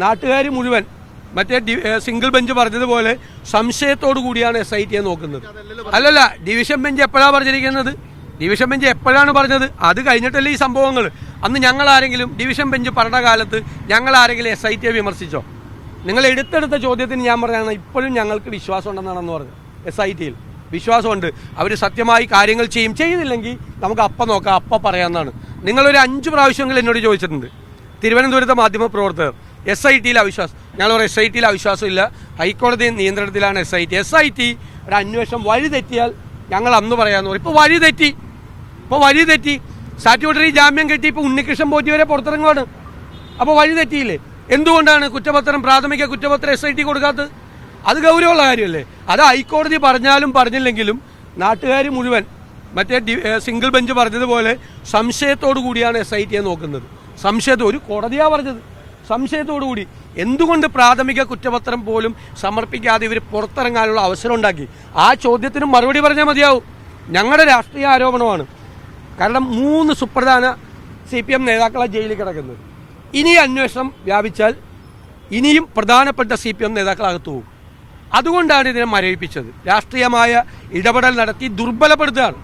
നാട്ടുകാർ മുഴുവൻ മറ്റേ സിംഗിൾ ബെഞ്ച് പറഞ്ഞതുപോലെ സംശയത്തോടു കൂടിയാണ് SIT നോക്കുന്നത്. അല്ലല്ല, ഡിവിഷൻ ബെഞ്ച് എപ്പോഴാണ് പറഞ്ഞിരിക്കുന്നത്? ഡിവിഷൻ ബെഞ്ച് എപ്പോഴാണ് പറഞ്ഞത്? അത് കഴിഞ്ഞിട്ടല്ലേ ഈ സംഭവങ്ങൾ. അന്ന് ഞങ്ങളാരെങ്കിലും ഡിവിഷൻ ബെഞ്ച് പറഞ്ഞ കാലത്ത് ഞങ്ങളാരെങ്കിലും SIT വിമർശിച്ചോ? നിങ്ങൾ എടുത്തെടുത്ത ചോദ്യത്തിന് ഞാൻ പറഞ്ഞാണ് ഇപ്പോഴും ഞങ്ങൾക്ക് വിശ്വാസം ഉണ്ടെന്നാണെന്ന് പറഞ്ഞത്. SIT വിശ്വാസമുണ്ട്, അവർ സത്യമായി കാര്യങ്ങൾ ചെയ്തില്ലെങ്കിൽ നമുക്ക് അപ്പം നോക്കാം, അപ്പം പറയാമെന്നാണ്. നിങ്ങളൊരു 5 പ്രാവശ്യമെങ്കിലും എന്നോട് ചോദിച്ചിട്ടുണ്ട്. തിരുവനന്തപുരത്തെ മാധ്യമ പ്രവർത്തകർ SIT അവിശ്വാസം, ഞങ്ങൾ പറയും SIT അവിശ്വാസമില്ല, ഹൈക്കോടതി നിയന്ത്രണത്തിലാണ് SIT ഒരു അന്വേഷണം വഴി തെറ്റിയാൽ ഞങ്ങൾ അന്ന് പറയാമെന്ന് പറയും. ഇപ്പോൾ വഴി തെറ്റി സ്റ്റാറ്റ്യൂട്ടറി ജാമ്യം കിട്ടി, ഇപ്പോൾ ഉണ്ണികൃഷ്ണൻ പോറ്റി വരെ പുറത്തിറങ്ങുവാണ്. അപ്പോൾ വഴി തെറ്റിയില്ലേ? എന്തുകൊണ്ടാണ് കുറ്റപത്രം, പ്രാഥമിക കുറ്റപത്രം SIT കൊടുക്കാത്തത്? അത് ഗൗരവമുള്ള കാര്യമല്ലേ? അത് ഹൈക്കോടതി പറഞ്ഞാലും പറഞ്ഞില്ലെങ്കിലും നാട്ടുകാർ മുഴുവൻ മറ്റേ സിംഗിൾ ബെഞ്ച് പറഞ്ഞതുപോലെ സംശയത്തോടു കൂടിയാണ് SIT നോക്കുന്നത്. ഒരു കോടതിയാണ് പറഞ്ഞത്, സംശയത്തോടു കൂടി. എന്തുകൊണ്ട് പ്രാഥമിക കുറ്റപത്രം പോലും സമർപ്പിക്കാതെ ഇവർ പുറത്തിറങ്ങാനുള്ള അവസരം ഉണ്ടാക്കി? ആ ചോദ്യത്തിന് മറുപടി പറഞ്ഞാൽ മതിയാവും. ഞങ്ങളുടെ രാഷ്ട്രീയ ആരോപണമാണ്. കാരണം 3 സുപ്രധാന CPM നേതാക്കളെ ജയിലിൽ കിടക്കുന്നത്. ഇനി അന്വേഷണം വ്യാപിച്ചാൽ ഇനിയും പ്രധാനപ്പെട്ട CPM നേതാക്കളകത്തു പോകും. അതുകൊണ്ടാണ് ഇതിനെ മരവിപ്പിച്ചത്. രാഷ്ട്രീയമായ ഇടപെടൽ നടത്തി ദുർബലപ്പെടുത്തുകയാണ്.